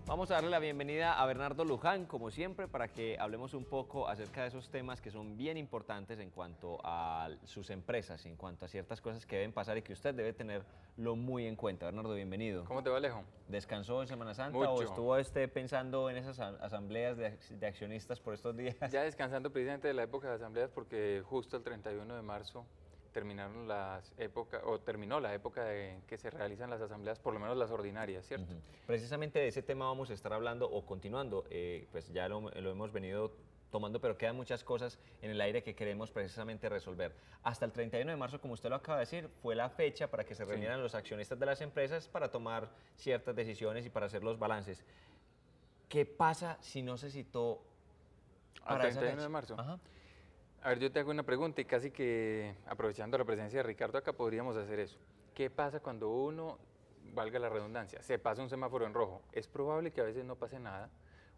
Vamos a darle la bienvenida a Bernardo Luján, como siempre, para que hablemos un poco acerca de esos temas que son bien importantes en cuanto a sus empresas, en cuanto a ciertas cosas que deben pasar y que usted debe tenerlo muy en cuenta. Bernardo, bienvenido. ¿Cómo te va, Alejo? ¿Descansó en Semana Santa Mucho. o estuvo pensando en esas asambleas de accionistas por estos días? Ya descansando precisamente de la época de asambleas porque justo el 31 de marzo terminó la época en que se realizan las asambleas, por lo menos las ordinarias, ¿cierto? Precisamente de ese tema vamos a estar hablando o continuando, pues ya lo hemos venido tomando, pero quedan muchas cosas en el aire que queremos precisamente resolver. Hasta el 31 de marzo, como usted lo acaba de decir, fue la fecha para que se reunieran los accionistas de las empresas para tomar ciertas decisiones y para hacer los balances. ¿Qué pasa si no se citó para ¿Al esa 31 de fecha? marzo? Ajá. A ver, yo te hago una pregunta y casi que aprovechando la presencia de Ricardo acá podríamos hacer eso. ¿Qué pasa cuando uno, valga la redundancia, se pasa un semáforo en rojo? Es probable que a veces no pase nada,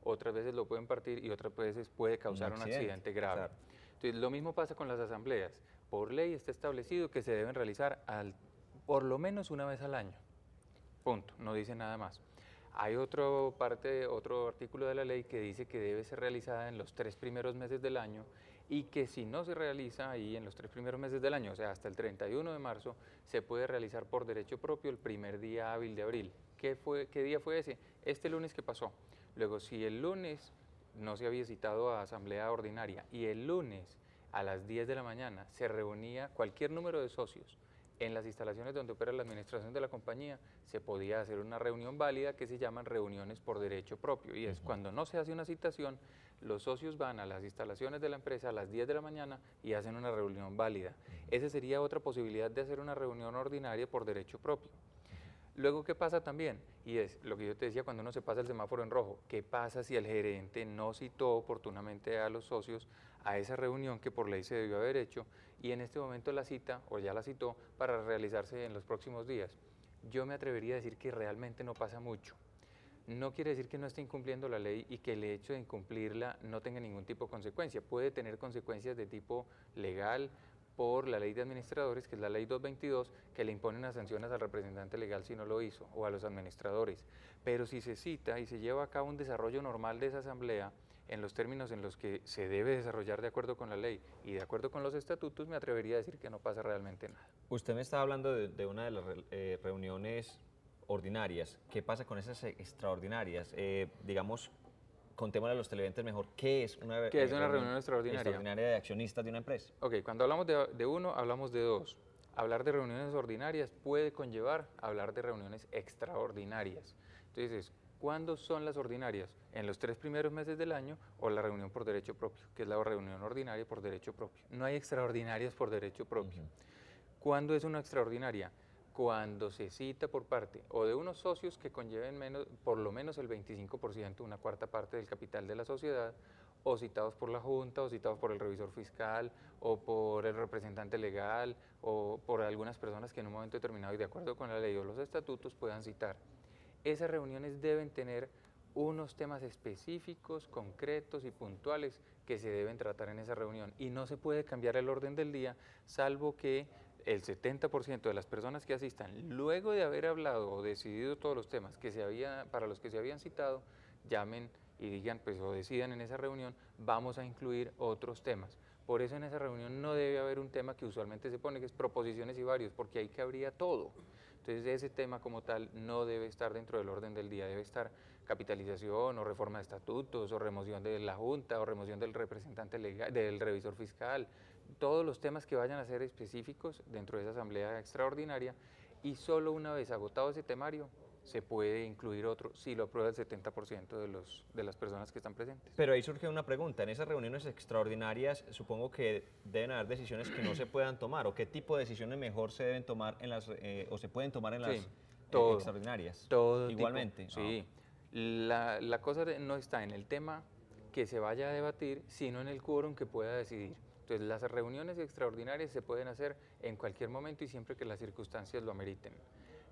otras veces lo pueden partir y otras veces puede causar un accidente grave. Claro. Entonces, lo mismo pasa con las asambleas. Por ley está establecido que se deben realizar por lo menos una vez al año. Punto, no dice nada más. Hay otro artículo de la ley que dice que debe ser realizada en los 3 primeros meses del año y que si no se realiza ahí en los 3 primeros meses del año, o sea, hasta el 31 de marzo, se puede realizar por derecho propio el primer día hábil de abril. ¿Qué día fue ese? Este lunes que pasó. Luego, si el lunes no se había citado a asamblea ordinaria y el lunes a las 10 de la mañana se reunía cualquier número de socios en las instalaciones donde opera la administración de la compañía, se podía hacer una reunión válida que se llaman reuniones por derecho propio. Y es cuando no se hace una citación, los socios van a las instalaciones de la empresa a las 10 de la mañana y hacen una reunión válida. Esa sería otra posibilidad de hacer una reunión ordinaria por derecho propio. Luego, ¿qué pasa también? Y es lo que yo te decía cuando uno se pasa el semáforo en rojo. ¿Qué pasa si el gerente no citó oportunamente a los socios a esa reunión que por ley se debió haber hecho y en este momento la cita, o ya la citó, para realizarse en los próximos días? Yo me atrevería a decir que realmente no pasa mucho. No quiere decir que no esté incumpliendo la ley y que el hecho de incumplirla no tenga ningún tipo de consecuencia. Puede tener consecuencias de tipo legal, por la ley de administradores, que es la ley 222, que le impone unas sanciones al representante legal si no lo hizo, o a los administradores. Pero si se cita y se lleva a cabo un desarrollo normal de esa asamblea, en los términos en los que se debe desarrollar de acuerdo con la ley y de acuerdo con los estatutos, me atrevería a decir que no pasa realmente nada. Usted me estaba hablando de una de las reuniones ordinarias. ¿Qué pasa con esas extraordinarias? Digamos, contémosle a los televidentes mejor, ¿qué es una, ¿Qué es una reunión extraordinaria? extraordinaria de accionistas de una empresa? Ok, cuando hablamos de uno, hablamos de dos. Hablar de reuniones ordinarias puede conllevar hablar de reuniones extraordinarias. Entonces, ¿cuándo son las ordinarias? En los 3 primeros meses del año o la reunión por derecho propio, que es la reunión ordinaria por derecho propio. No hay extraordinarias por derecho propio. ¿Cuándo es una extraordinaria? Cuando se cita por parte o de unos socios que conlleven por lo menos el 25%, una cuarta parte del capital de la sociedad, o citados por la Junta, o citados por el revisor fiscal, o por el representante legal, o por algunas personas que en un momento determinado y de acuerdo con la ley o los estatutos puedan citar. Esas reuniones deben tener unos temas específicos, concretos y puntuales que se deben tratar en esa reunión y no se puede cambiar el orden del día, salvo que el 70% de las personas que asistan, luego de haber hablado o decidido todos los temas para los que se habían citado, llamen y digan, pues, o decidan en esa reunión, vamos a incluir otros temas. Por eso en esa reunión no debe haber un tema que usualmente se pone, que es proposiciones y varios, porque ahí cabría todo. Entonces ese tema como tal no debe estar dentro del orden del día, debe estar capitalización o reforma de estatutos o remoción de la Junta o remoción del representante legal, del revisor fiscal, todos los temas que vayan a ser específicos dentro de esa asamblea extraordinaria y solo una vez agotado ese temario se puede incluir otro si lo aprueba el 70% de las personas que están presentes. Pero ahí surge una pregunta, en esas reuniones extraordinarias supongo que deben haber decisiones que no se puedan tomar, o qué tipo de decisiones mejor se deben tomar en las, o se pueden tomar en las extraordinarias. Todo Igualmente. tipo, sí. La cosa no está en el tema que se vaya a debatir, sino en el quórum que pueda decidir. Entonces, las reuniones extraordinarias se pueden hacer en cualquier momento y siempre que las circunstancias lo ameriten.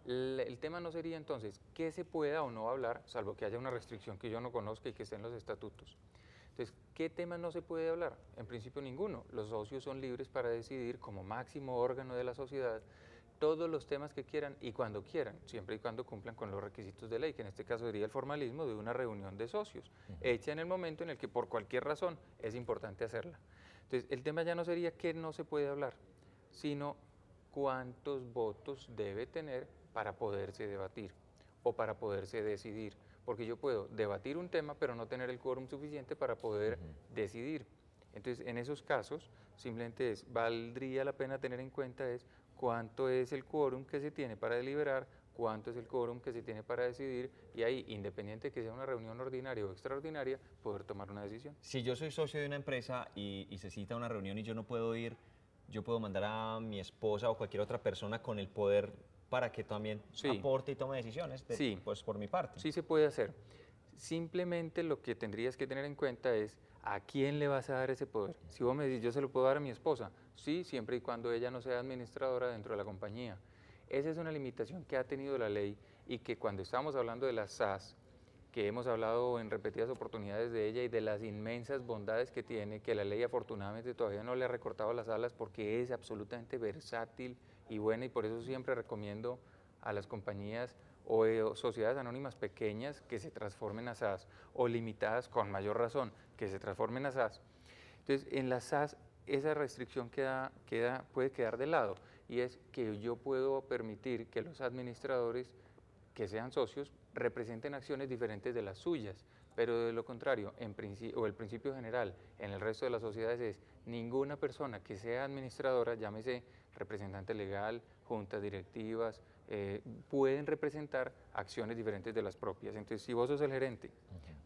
El tema no sería entonces qué se pueda o no hablar, salvo que haya una restricción que yo no conozca y que esté en los estatutos. Entonces, ¿qué tema no se puede hablar? En principio ninguno. Los socios son libres para decidir como máximo órgano de la sociedad todos los temas que quieran y cuando quieran, siempre y cuando cumplan con los requisitos de ley, que en este caso sería el formalismo de una reunión de socios, hecha en el momento en el que por cualquier razón es importante hacerla. Entonces, el tema ya no sería qué no se puede hablar, sino cuántos votos debe tener para poderse debatir o para poderse decidir, porque yo puedo debatir un tema pero no tener el quórum suficiente para poder decidir. Entonces, en esos casos, simplemente valdría la pena tener en cuenta cuánto es el quórum que se tiene para deliberar, cuánto es el quórum que se tiene para decidir, y ahí, independiente de que sea una reunión ordinaria o extraordinaria, poder tomar una decisión. Si yo soy socio de una empresa y se cita una reunión y yo no puedo ir, yo puedo mandar a mi esposa o cualquier otra persona con el poder para que también aporte y tome decisiones, pues por mi parte. Sí se puede hacer. Simplemente lo que tendrías que tener en cuenta es a quién le vas a dar ese poder. Si vos me decís, yo se lo puedo dar a mi esposa, sí, siempre y cuando ella no sea administradora dentro de la compañía. Esa es una limitación que ha tenido la ley y que cuando estamos hablando de las SAS, que hemos hablado en repetidas oportunidades de ella y de las inmensas bondades que tiene, que la ley afortunadamente todavía no le ha recortado las alas porque es absolutamente versátil y buena, y por eso siempre recomiendo a las compañías o sociedades anónimas pequeñas que se transformen a SAS, o limitadas con mayor razón que se transformen a SAS. Entonces, en las SAS esa restricción puede quedar de lado, y es que yo puedo permitir que los administradores que sean socios representen acciones diferentes de las suyas, pero de lo contrario, el principio general en el resto de las sociedades es ninguna persona que sea administradora, llámese representante legal, juntas directivas, pueden representar acciones diferentes de las propias. Entonces, si vos sos el gerente,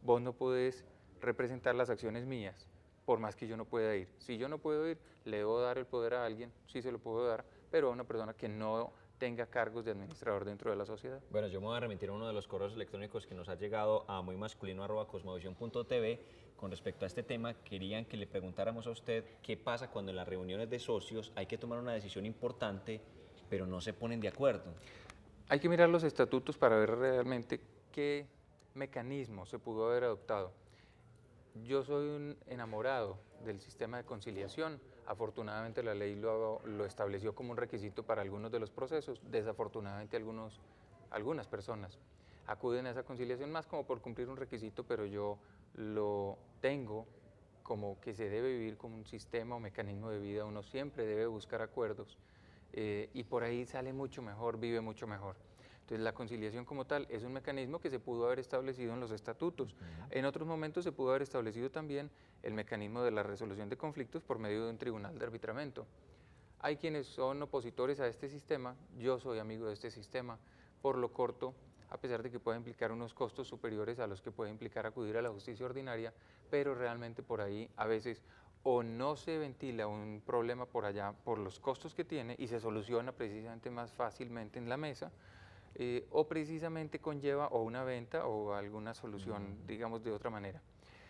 vos no podés representar las acciones mías, por más que yo no pueda ir. Si yo no puedo ir, le debo dar el poder a alguien, sí se lo puedo dar, pero a una persona que no tenga cargos de administrador dentro de la sociedad. Bueno, yo me voy a remitir a uno de los correos electrónicos que nos ha llegado a muymasculino@cosmovisión.tv con respecto a este tema. Querían que le preguntáramos a usted qué pasa cuando en las reuniones de socios hay que tomar una decisión importante, pero no se ponen de acuerdo. Hay que mirar los estatutos para ver realmente qué mecanismo se pudo haber adoptado. Yo soy un enamorado del sistema de conciliación. Afortunadamente la ley lo estableció como un requisito para algunos de los procesos. Desafortunadamente algunas personas acuden a esa conciliación más como por cumplir un requisito, pero yo lo tengo como que se debe vivir como un sistema o mecanismo de vida. Uno siempre debe buscar acuerdos y por ahí sale mucho mejor, vive mucho mejor. Entonces, la conciliación como tal es un mecanismo que se pudo haber establecido en los estatutos. En otros momentos se pudo haber establecido también el mecanismo de la resolución de conflictos por medio de un tribunal de arbitramiento. Hay quienes son opositores a este sistema, yo soy amigo de este sistema, por lo corto, a pesar de que pueda implicar unos costos superiores a los que puede implicar acudir a la justicia ordinaria, pero realmente por ahí a veces o no se ventila un problema por allá por los costos que tiene y se soluciona precisamente más fácilmente en la mesa, o precisamente conlleva o una venta o alguna solución, digamos, de otra manera.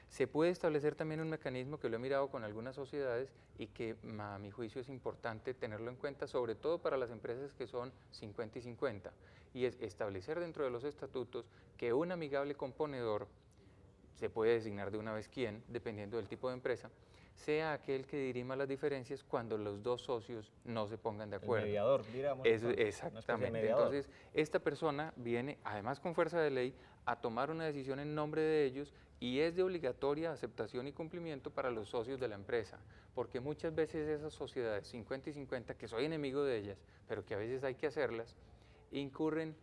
Se puede establecer también un mecanismo que lo he mirado con algunas sociedades y que a mi juicio es importante tenerlo en cuenta, sobre todo para las empresas que son 50 y 50, y es establecer dentro de los estatutos que un amigable componedor, se puede designar de una vez quién, dependiendo del tipo de empresa, sea aquel que dirima las diferencias cuando los dos socios no se pongan de acuerdo. El mediador, digamos. Exactamente. Entonces, esta persona viene, además con fuerza de ley, a tomar una decisión en nombre de ellos y es de obligatoria aceptación y cumplimiento para los socios de la empresa, porque muchas veces esas sociedades 50 y 50, que soy enemigo de ellas, pero que a veces hay que hacerlas, incurren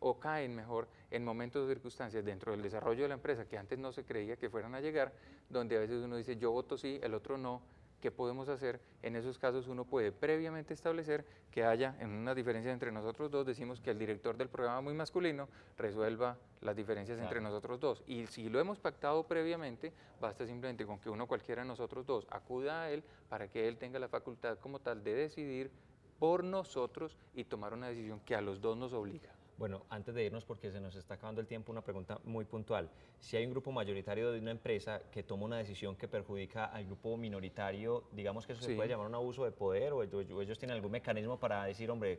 o caen mejor en momentos o circunstancias dentro del desarrollo de la empresa que antes no se creía que fueran a llegar, donde a veces uno dice yo voto sí, el otro no. ¿Qué podemos hacer? En esos casos uno puede previamente establecer que haya en una diferencia entre nosotros dos, decimos que el director del programa Muy Masculino resuelva las diferencias entre nosotros dos, y si lo hemos pactado previamente, basta simplemente con que uno cualquiera de nosotros dos acuda a él para que él tenga la facultad como tal de decidir por nosotros y tomar una decisión que a los dos nos obliga. Bueno, antes de irnos, porque se nos está acabando el tiempo, una pregunta muy puntual. Si hay un grupo mayoritario de una empresa que toma una decisión que perjudica al grupo minoritario, digamos que eso se puede llamar un abuso de poder, o ellos tienen algún mecanismo para decir, hombre,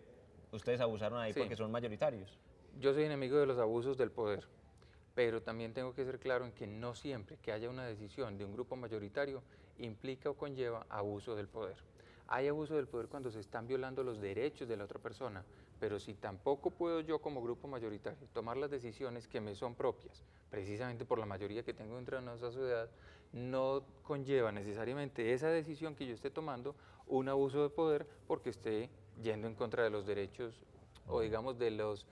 ustedes abusaron ahí porque son mayoritarios. Yo soy enemigo de los abusos del poder, pero también tengo que ser claro en que no siempre que haya una decisión de un grupo mayoritario implica o conlleva abuso del poder. Hay abuso del poder cuando se están violando los derechos de la otra persona, pero si tampoco puedo yo como grupo mayoritario tomar las decisiones que me son propias, precisamente por la mayoría que tengo dentro de nuestra sociedad, no conlleva necesariamente esa decisión que yo esté tomando un abuso de poder porque esté yendo en contra de los derechos o digamos de los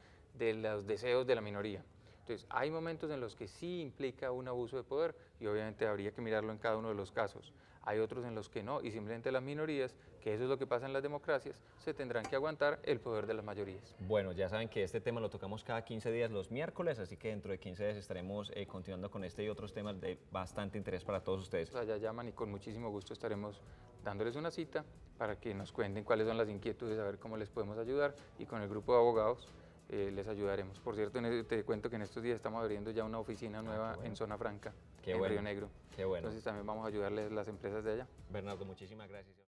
deseos de la minoría. Entonces, hay momentos en los que sí implica un abuso de poder y obviamente habría que mirarlo en cada uno de los casos. Hay otros en los que no y simplemente las minorías, que eso es lo que pasa en las democracias, se tendrán que aguantar el poder de las mayorías. Bueno, ya saben que este tema lo tocamos cada 15 días los miércoles, así que dentro de 15 días estaremos continuando con este y otros temas de bastante interés para todos ustedes. Allá llaman y con muchísimo gusto estaremos dándoles una cita para que nos cuenten cuáles son las inquietudes, a ver cómo les podemos ayudar y con el grupo de abogados les ayudaremos. Por cierto, te cuento que en estos días estamos abriendo ya una oficina nueva en Zona Franca, en Río Negro. Qué bueno. Entonces también vamos a ayudarles las empresas de allá. Bernardo, muchísimas gracias.